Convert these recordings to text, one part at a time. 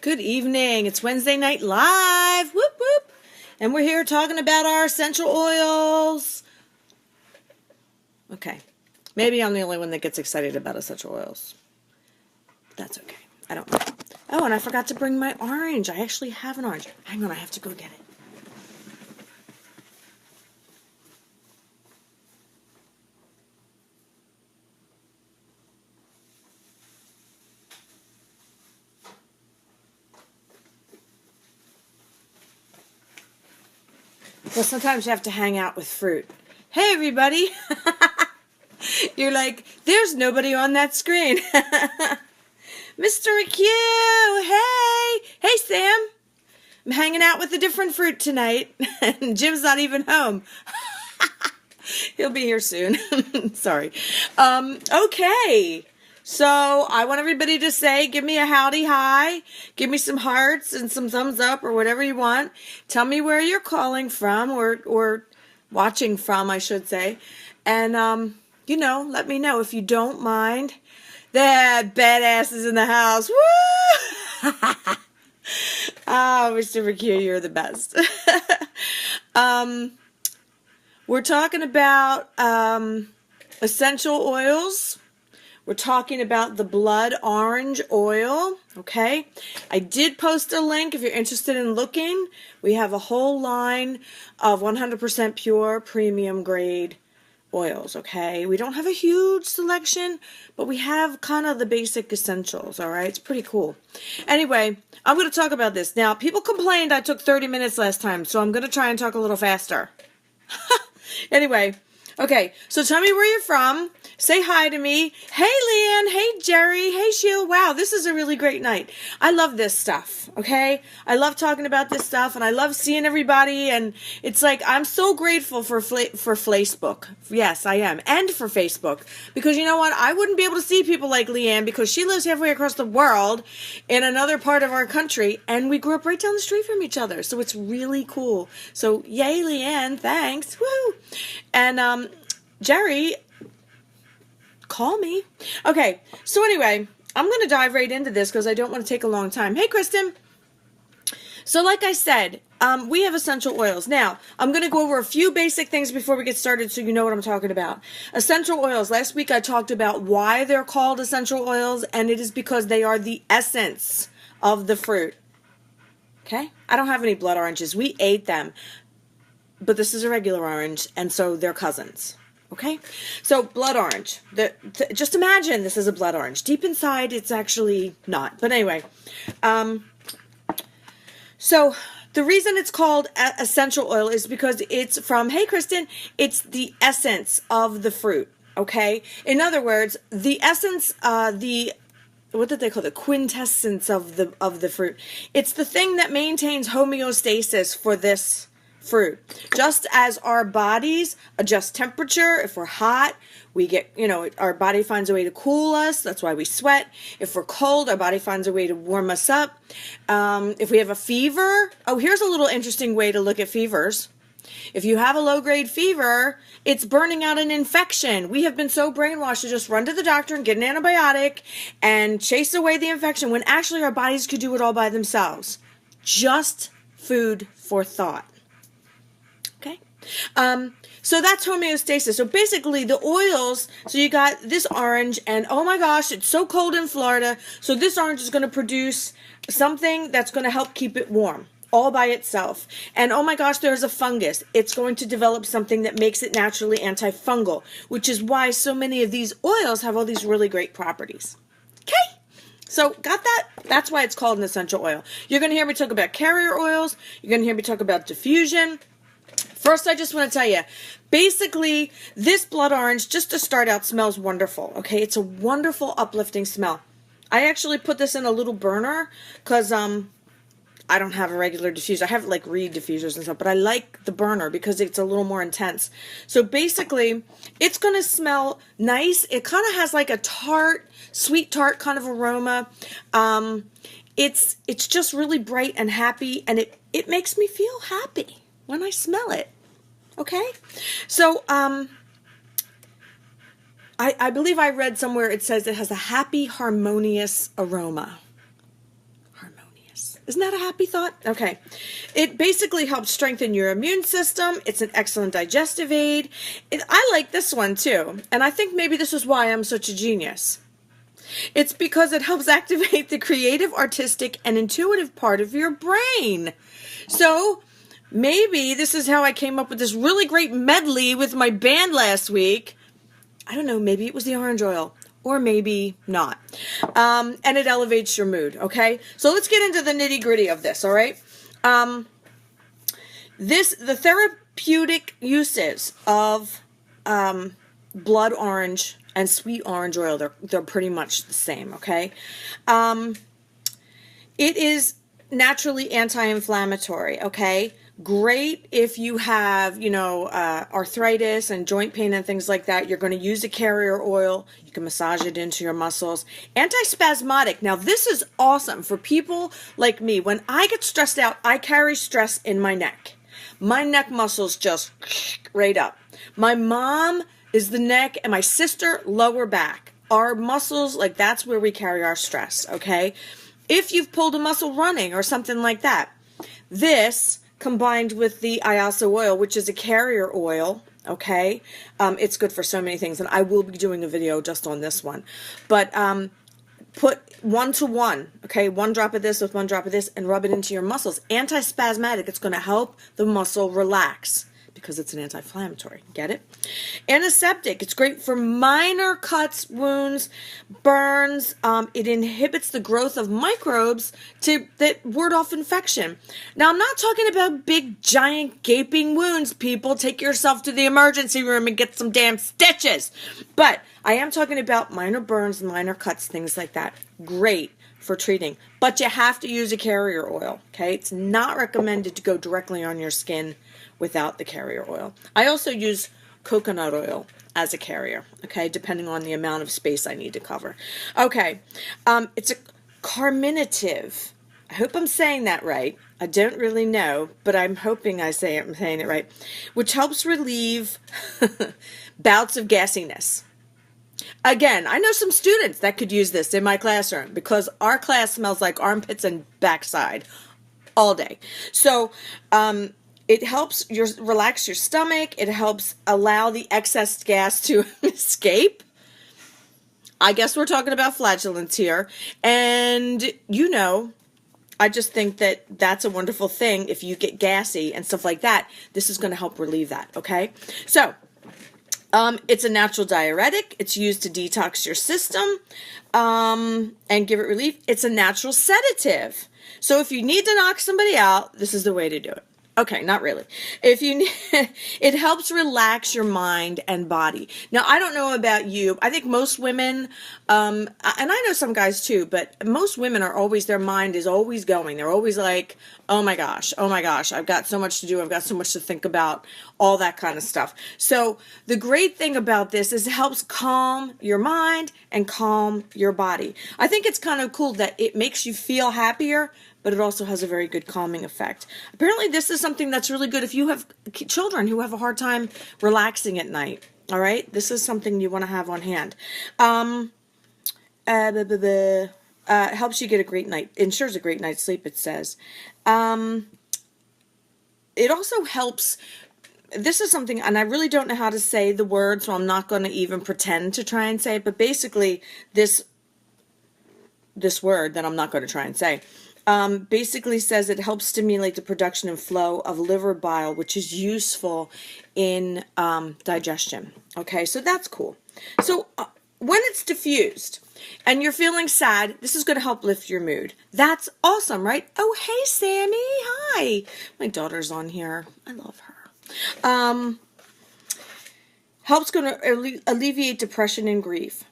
Good evening. It's Wednesday Night Live. Whoop, whoop. And we're here talking about our essential oils. Okay. Maybe I'm the only one that gets excited about essential oils. That's okay. I don't know. Oh, and I forgot to bring my orange. I actually have an orange. Hang on, I have to go get it. Well, sometimes you have to hang out with fruit. Hey, everybody. You're like, there's nobody on that screen. Mr. McHugh, hey. Hey, Sam. I'm hanging out with a different fruit tonight. And Jim's not even home. He'll be here soon. Sorry. Okay. So I want everybody to say, give me a howdy hi, give me some hearts and some thumbs up or whatever you want. Tell me where you're calling from or watching from, I should say. And, let me know if you don't mind. That badass is in the house. Woo! Oh, Mr. McHugh, you're the best. We're talking about essential oils. We're talking about the blood orange oil, okay? I did post a link if you're interested in looking. We have a whole line of 100% pure premium grade oils, okay? We don't have a huge selection, but we have kind of the basic essentials, all right? It's pretty cool. Anyway, I'm going to talk about this. Now, people complained I took 30 minutes last time, so I'm going to try and talk a little faster. Anyway, okay, so tell me where you're from. Say hi to me. Hey, Leanne. Hey, Jerry. Hey, Sheila. Wow, this is a really great night. I love this stuff, okay? I love talking about this stuff, and I love seeing everybody, and it's like I'm so grateful for Facebook. Yes, I am. And for Facebook. Because you know what? I wouldn't be able to see people like Leanne because she lives halfway across the world in another part of our country, and we grew up right down the street from each other, so it's really cool. So, yay, Leanne. Thanks. Woo! And, Jerry, call me. Okay, so anyway, I'm going to dive right into this because I don't want to take a long time. Hey, Kristen. So like I said, we have essential oils. Now, I'm going to go over a few basic things before we get started so you know what I'm talking about. Essential oils. Last week I talked about why they're called essential oils, and it is because they are the essence of the fruit. Okay? I don't have any blood oranges. We ate them. But this is a regular orange, and so they're cousins. Okay? So, blood orange. Just imagine this is a blood orange. Deep inside, it's actually not. But anyway. So, the reason it's called essential oil is because it's from, hey, Kristen, it's the essence of the fruit. Okay? In other words, the essence, what did they call it? The quintessence of the fruit. It's the thing that maintains homeostasis for this fruit. Just as our bodies adjust temperature, if we're hot, we get, our body finds a way to cool us. That's why we sweat. If we're cold, our body finds a way to warm us up. If we have a fever, here's a little interesting way to look at fevers. If you have a low-grade fever, it's burning out an infection. We have been so brainwashed to just run to the doctor and get an antibiotic and chase away the infection when actually our bodies could do it all by themselves. Just food for thought. Okay? So that's homeostasis. So basically the oils, so you got this orange and oh my gosh, it's so cold in Florida. So this orange is going to produce something that's going to help keep it warm all by itself. And oh my gosh, there's a fungus. It's going to develop something that makes it naturally antifungal, which is why so many of these oils have all these really great properties. Okay? So, got that? That's why it's called an essential oil. You're going to hear me talk about carrier oils. You're going to hear me talk about diffusion. First, I just want to tell you, basically, this blood orange, just to start out, smells wonderful, okay? It's a wonderful, uplifting smell. I actually put this in a little burner because I don't have a regular diffuser. I have, like, reed diffusers and stuff, but I like the burner because it's a little more intense. So, basically, it's going to smell nice. It kind of has, like, a tart, sweet tart kind of aroma. It's just really bright and happy, and it makes me feel happy when I smell it. Okay? So, I believe I read somewhere it says it has a happy, harmonious aroma. Harmonious. Isn't that a happy thought? Okay. It basically helps strengthen your immune system. It's an excellent digestive aid. I like this one too. And I think maybe this is why I'm such a genius. It's because it helps activate the creative, artistic, and intuitive part of your brain. So maybe this is how I came up with this really great medley with my band last week. I don't know, maybe it was the orange oil. Or maybe not. And it elevates your mood, okay? So let's get into the nitty-gritty of this, all right? The therapeutic uses of blood orange and sweet orange oil, they're pretty much the same, okay? It is naturally anti-inflammatory, okay? Great if you have, arthritis and joint pain and things like that. You're going to use a carrier oil. You can massage it into your muscles. Antispasmodic. Now, this is awesome for people like me. When I get stressed out, I carry stress in my neck. My neck muscles just right up. My mom is the neck and my sister, lower back. Our muscles, that's where we carry our stress, okay? If you've pulled a muscle running or something like that, this combined with the Iasa oil, which is a carrier oil, okay? It's good for so many things, and I will be doing a video just on this one. But put 1 to 1, okay? 1 drop of this with 1 drop of this, and rub it into your muscles. Antispasmodic, it's going to help the muscle relax because it's an anti-inflammatory. Get it? Antiseptic, it's great for minor cuts, wounds, burns. It inhibits the growth of microbes that ward off infection. Now, I'm not talking about big, giant, gaping wounds, people. Take yourself to the emergency room and get some damn stitches. But I am talking about minor burns, minor cuts, things like that. Great for treating. But you have to use a carrier oil, okay? It's not recommended to go directly on your skin without the carrier oil. I also use coconut oil as a carrier, okay, depending on the amount of space I need to cover. Okay, it's a carminative. I hope I'm saying that right. I don't really know, but I'm hoping I'm saying it right, which helps relieve bouts of gassiness. Again, I know some students that could use this in my classroom because our class smells like armpits and backside all day. So, it helps relax your stomach. It helps allow the excess gas to escape. I guess we're talking about flatulence here. And, I just think that that's a wonderful thing. If you get gassy and stuff like that, this is going to help relieve that, okay? So, it's a natural diuretic. It's used to detox your system and give it relief. It's a natural sedative. So if you need to knock somebody out, this is the way to do it. Okay, not really. It helps relax your mind and body. Now, I don't know about you. I think most women, and I know some guys too, but most women their mind is always going. They're always like, oh my gosh, I've got so much to do. I've got so much to think about, all that kind of stuff. So the great thing about this is it helps calm your mind and calm your body. I think it's kind of cool that it makes you feel happier, but it also has a very good calming effect. Apparently, this is something that's really good if you have children who have a hard time relaxing at night. All right? This is something you want to have on hand. Helps you get a great night. Ensures a great night's sleep, it says. It also helps. This is something, and I really don't know how to say the word, so I'm not going to even pretend to try and say it, but basically, this word that I'm not going to try and say, basically says it helps stimulate the production and flow of liver bile, which is useful in digestion. Okay, so that's cool. So when it's diffused and you're feeling sad, this is going to help lift your mood. That's awesome, right? Oh, hey, Sammy. Hi. My daughter's on here. I love her. Helps going to alleviate depression and grief.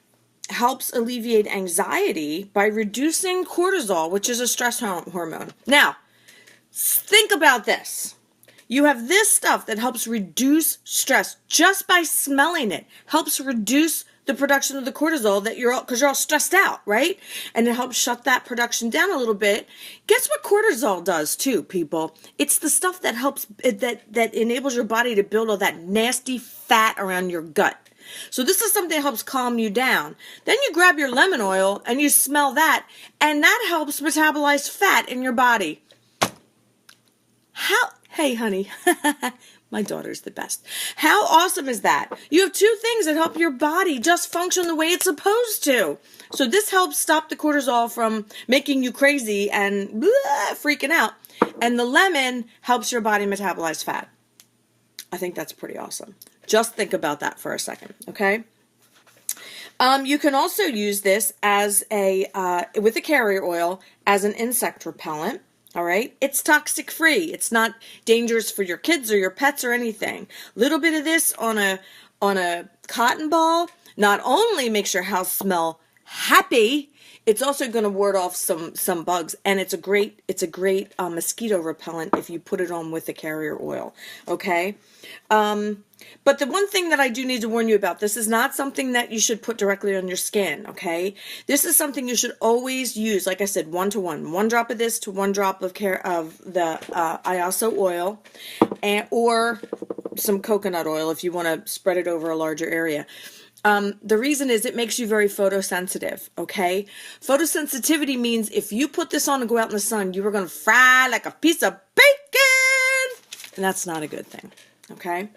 Helps alleviate anxiety by reducing cortisol, which is a stress hormone. Now, think about this. You have this stuff that helps reduce stress just by smelling it. Helps reduce the production of the cortisol because you're all stressed out, right? And it helps shut that production down a little bit. Guess what cortisol does too, people? It's the stuff that helps that enables your body to build all that nasty fat around your gut. So this is something that helps calm you down. Then you grab your lemon oil and you smell that, and that helps metabolize fat in your body. Hey, honey. My daughter's the best. How awesome is that? You have two things that help your body just function the way it's supposed to. So this helps stop the cortisol from making you crazy and freaking out. And the lemon helps your body metabolize fat. I think that's pretty awesome. Just think about that for a second, okay? You can also use this as with the carrier oil as an insect repellent. All right. It's toxic free. It's not dangerous for your kids or your pets or anything. Little bit of this on a cotton ball not only makes your house smell happy, it's also going to ward off some bugs, and it's a great mosquito repellent if you put it on with the carrier oil. Okay. But the one thing that I do need to warn you about, this is not something that you should put directly on your skin, okay? This is something you should always use, like I said, 1-to-1. 1 drop of this to 1 drop of the Iaso oil, or some coconut oil if you want to spread it over a larger area. The reason is it makes you very photosensitive, okay? Photosensitivity means if you put this on and go out in the sun, you are going to fry like a piece of bacon, and that's not a good thing, okay?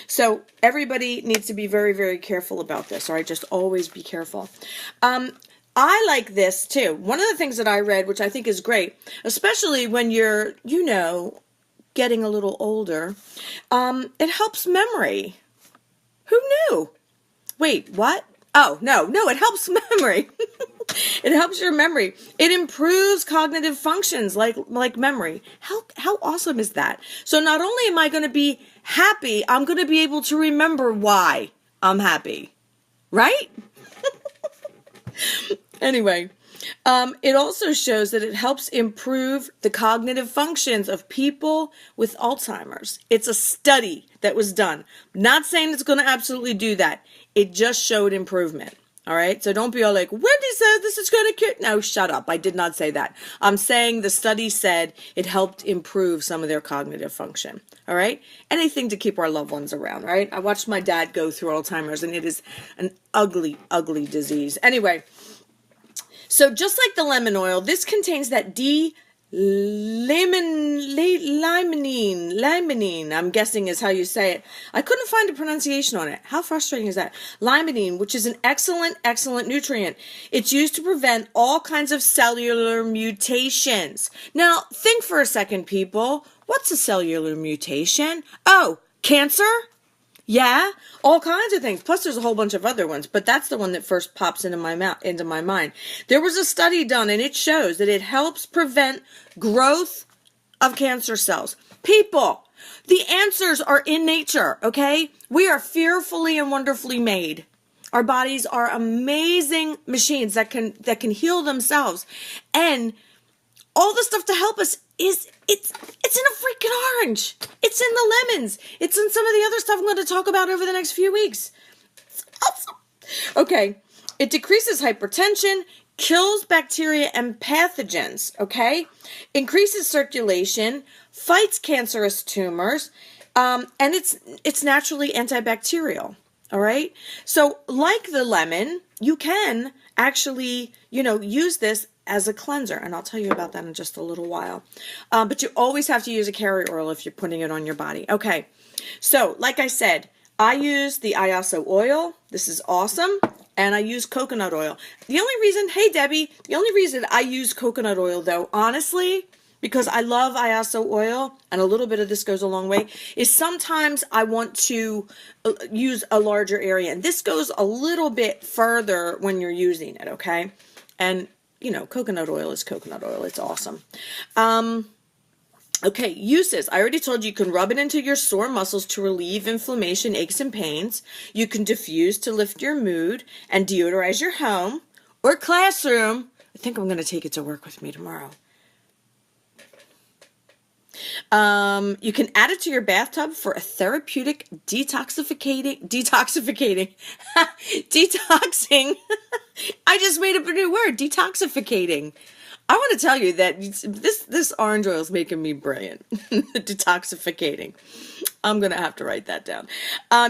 So everybody needs to be very, very careful about this, all right? Just always be careful. I like this too. One of the things that I read, which I think is great, especially when you're, getting a little older, it helps memory. Who knew? Wait, what? Oh, no, it helps memory. It helps your memory. It improves cognitive functions like memory. How awesome is that? So not only am I going to be happy, I'm going to be able to remember why I'm happy. Right? Anyway, it also shows that it helps improve the cognitive functions of people with Alzheimer's. It's a study that was done. Not saying it's going to absolutely do that. It just showed improvement. All right. So don't be all like, Wendy says this is going to cure. No, shut up. I did not say that. I'm saying the study said it helped improve some of their cognitive function. All right. Anything to keep our loved ones around. Right. I watched my dad go through Alzheimer's, and it is an ugly, ugly disease. Anyway. So just like the lemon oil, this contains that limonene, I'm guessing is how you say it. I couldn't find a pronunciation on it. How frustrating is that? Limonene, which is an excellent, excellent nutrient. It's used to prevent all kinds of cellular mutations. Now, think for a second, people. What's a cellular mutation? Oh, cancer? Yeah, all kinds of things. Plus, there's a whole bunch of other ones, but that's the one that first pops into my mind. There was a study done, and it shows that it helps prevent growth of cancer cells. People, the answers are in nature, okay? We are fearfully and wonderfully made. Our bodies are amazing machines that can heal themselves, and all the stuff to help us it's in a freaking orange. It's in the lemons. It's in some of the other stuff I'm going to talk about over the next few weeks. It's awesome. Okay. It decreases hypertension, kills bacteria and pathogens, okay? Increases circulation, fights cancerous tumors, and it's naturally antibacterial, all right? So like the lemon, you can actually, use this as a cleanser, and I'll tell you about that in just a little while. But you always have to use a carrier oil if you're putting it on your body. Okay, so like I said, I use the Iaso oil. This is awesome. And I use coconut oil. The only reason I use coconut oil, though, honestly, because I love Iaso oil, and a little bit of this goes a long way, is sometimes I want to use a larger area. And this goes a little bit further when you're using it, okay? And coconut oil is coconut oil. It's awesome. Okay, uses. I already told you can rub it into your sore muscles to relieve inflammation, aches, and pains. You can diffuse to lift your mood and deodorize your home or classroom. I think I'm going to take it to work with me tomorrow. You can add it to your bathtub for a therapeutic detoxing. I just made up a new word, detoxificating. I want to tell you that this orange oil is making me brilliant. Detoxificating. I'm going to have to write that down.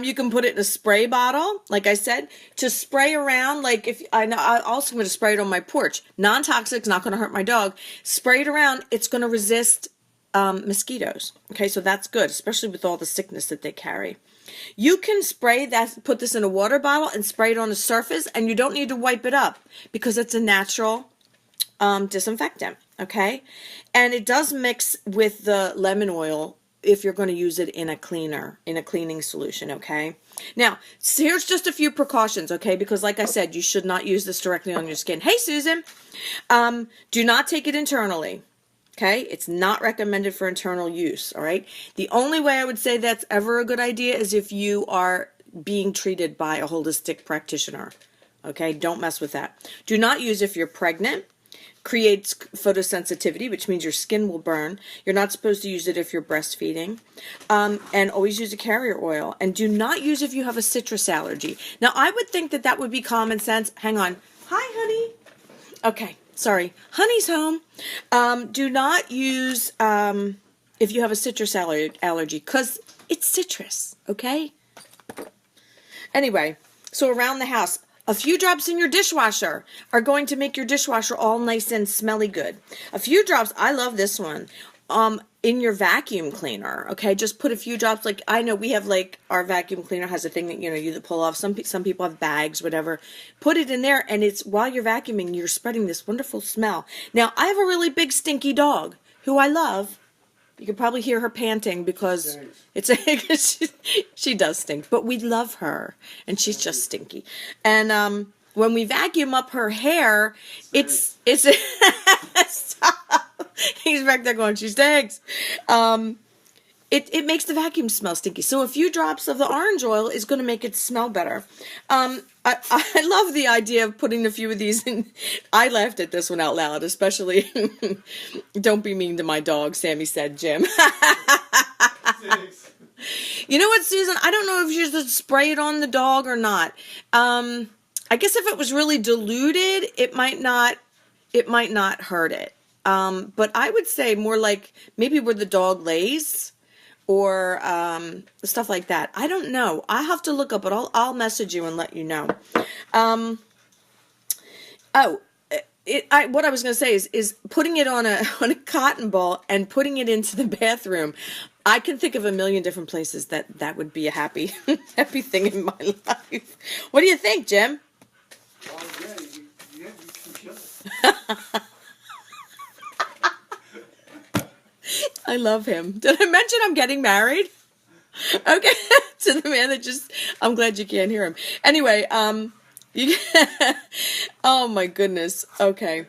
You can put it in a spray bottle, like I said, to spray around. Like if I know, I also going to spray it on my porch. Non-toxic, not going to hurt my dog. Spray it around. It's going to resist mosquitoes. Okay, so that's good, especially with all the sickness that they carry. You can spray that, put this in a water bottle and spray it on a surface, and you don't need to wipe it up because it's a natural disinfectant. Okay, and it does mix with the lemon oil if you're going to use it in a cleaning solution. Okay, now so here's just a few precautions. Okay, because like I said, you should not use this directly on your skin. Hey Susan, do not take it internally. Okay, it's not recommended for internal use. All right, the only way I would say that's ever a good idea is if you are being treated by a holistic practitioner. Okay, don't mess with that. Do not use if you're pregnant. Creates photosensitivity, which means your skin will burn. You're not supposed to use it if you're breastfeeding. And always use a carrier oil. And do not use if you have a citrus allergy. Now, I would think that that would be common sense. Hang on. Hi, honey. Okay, sorry. Honey's home. Do not use if you have a citrus allergy, because it's citrus, okay? Anyway, so around the house, a few drops in your dishwasher are going to make your dishwasher all nice and smelly good. A few drops, I love this one, in your vacuum cleaner, okay? Just put a few drops, like, I know we have, like, our vacuum cleaner has a thing that, you pull off. Some people have bags, whatever. Put it in there, and it's, while you're vacuuming, you're spreading this wonderful smell. Now, I have a really big stinky dog, who I love. You can probably hear her panting because she does stink, but we love her, and she's just stinky. And when we vacuum up her hair, it's stop. He's back there going, she stinks. It makes the vacuum smell stinky. So a few drops of the orange oil is going to make it smell better. I love the idea of putting a few of these in. I laughed at this one out loud, especially. Don't be mean to my dog, Sammy said, Jim. You know what, Susan? I don't know if you should spray it on the dog or not. I guess if it was really diluted, it might not hurt it. But I would say more like maybe where the dog lays, or stuff like that. I don't know. I have to look up, but I'll message you and let you know. What I was going to say is putting it on a cotton ball and putting it into the bathroom. I can think of a million different places that would be a happy thing in my life. What do you think, Jim? You can kill it. I love him. Did I mention I'm getting married? Okay, to the man that just, I'm glad you can't hear him. Anyway, oh my goodness. Okay.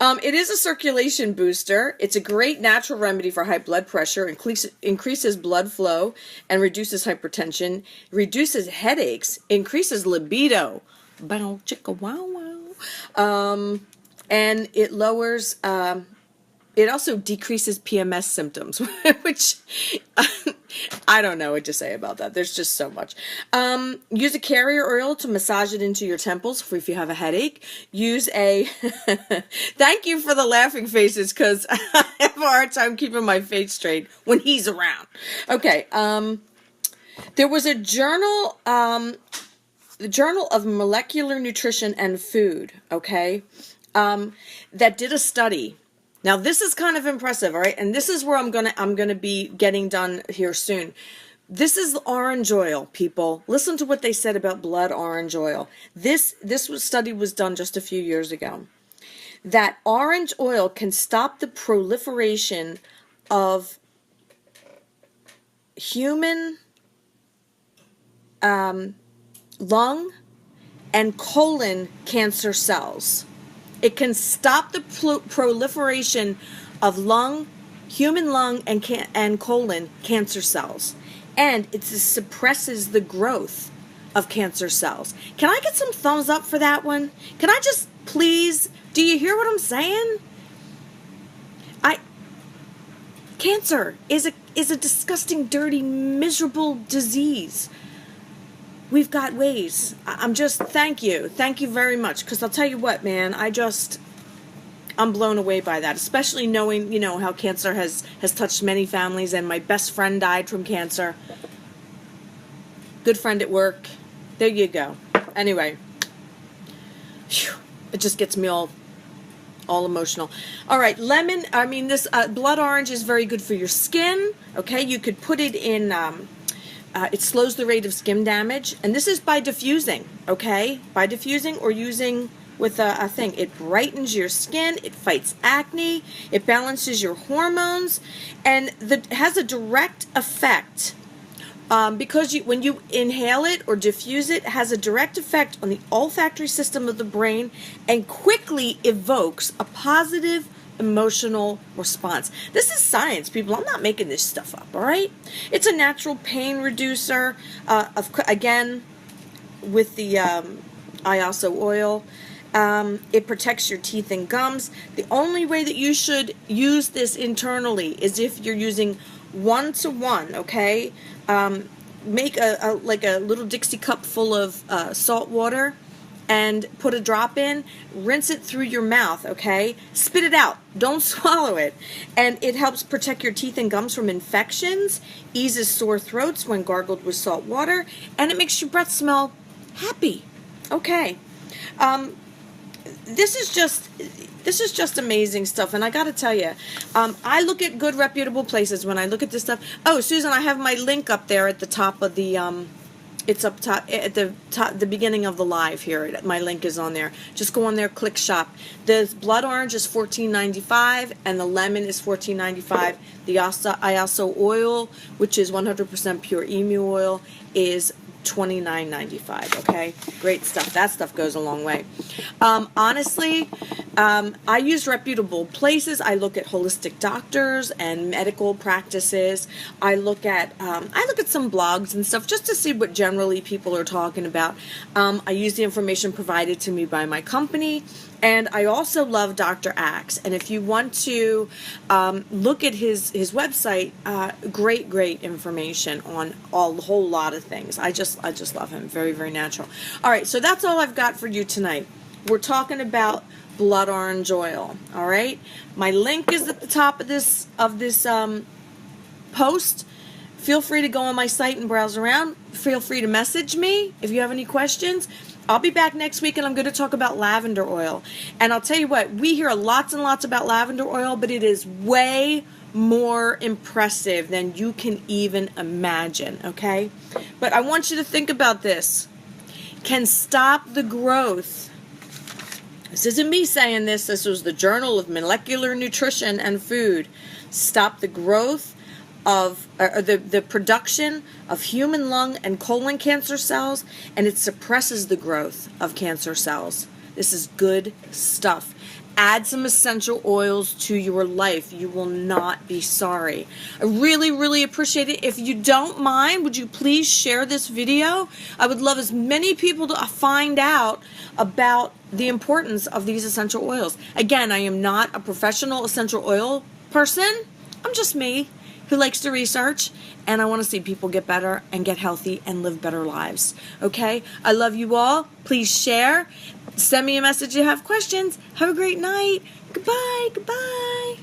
It is a circulation booster. It's a great natural remedy for high blood pressure, increases blood flow and reduces hypertension, reduces headaches, increases libido. Bow, chicka, wow, wow. And it lowers, it also decreases PMS symptoms, which I don't know what to say about that. There's just so much. Use a carrier oil to massage it into your temples if you have a headache. Use a... Thank you for the laughing faces, because I have a hard time keeping my face straight when he's around. Okay. There was a journal... the Journal of Molecular Nutrition and Food, okay, that did a study. Now, this is kind of impressive, all right? And this is where I'm gonna be getting done here soon. This is orange oil, people. Listen to what they said about blood orange oil. This study was done just a few years ago. That orange oil can stop the proliferation of human lung and colon cancer cells. It can stop the proliferation of human lung and colon cancer cells. And it suppresses the growth of cancer cells. Can I get some thumbs up for that one? Can I just please, do you hear what I'm saying? Cancer is a disgusting, dirty, miserable disease. We've got ways. Thank you very much. Because I'll tell you what, man, I'm blown away by that, especially knowing, how cancer has touched many families, and my best friend died from cancer. Good friend at work. There you go. Anyway, whew, it just gets me all emotional. All right, this blood orange is very good for your skin. Okay, you could put it in, it slows the rate of skin damage, and this is by diffusing, okay? By diffusing or using with a thing. It brightens your skin, it fights acne, it balances your hormones, and has a direct effect. Because when you inhale it or diffuse it, has a direct effect on the olfactory system of the brain and quickly evokes a positive emotional response. This is science, people. I'm not making this stuff up, all right? It's a natural pain reducer, again, with the iaso oil. It protects your teeth and gums. The only way that you should use this internally is if you're using 1-to-1, okay? Make a little Dixie cup full of salt water and put a drop in. Rinse it through your mouth, okay? Spit it out. Don't swallow it. And it helps protect your teeth and gums from infections, eases sore throats when gargled with salt water, and it makes your breath smell happy. Okay. This is just amazing stuff, and I got to tell you, I look at good, reputable places when I look at this stuff. Oh, Susan, I have my link up there at the top of the, it's up top at the beginning of the live here. My link is on there. Just go on there, click shop. The blood orange is $14.95, and the lemon is $14.95. The iaso oil, which is 100% pure emu oil, is $29.95. Okay, great stuff. That stuff goes a long way. Honestly, I use reputable places. I look at holistic doctors and medical practices. I look at some blogs and stuff just to see what generally people are talking about. I use the information provided to me by my company. And I also love Dr. Axe. And if you want to look at his website, great information on a whole lot of things. I just love him. Very, very natural. All right, so that's all I've got for you tonight. We're talking about blood orange oil. All right, my link is at the top of this post. Feel free to go on my site and browse around. Feel free to message me if you have any questions. I'll be back next week, and I'm going to talk about lavender oil. And I'll tell you what, we hear lots and lots about lavender oil, but it is way more impressive than you can even imagine, okay? But I want you to think about this. Can stop the growth. This isn't me saying this. This was the Journal of Molecular Nutrition and Food. Stop the growth of the production of human lung and colon cancer cells, and it suppresses the growth of cancer cells. This is good stuff. Add some essential oils to your life. You will not be sorry. I really, really appreciate it. If you don't mind, would you please share this video? I would love as many people to find out about the importance of these essential oils. Again, I am not a professional essential oil person. I'm just me, who likes to research, and I want to see people get better and get healthy and live better lives. Okay? I love you all. Please share. Send me a message if you have questions. Have a great night. Goodbye. Goodbye.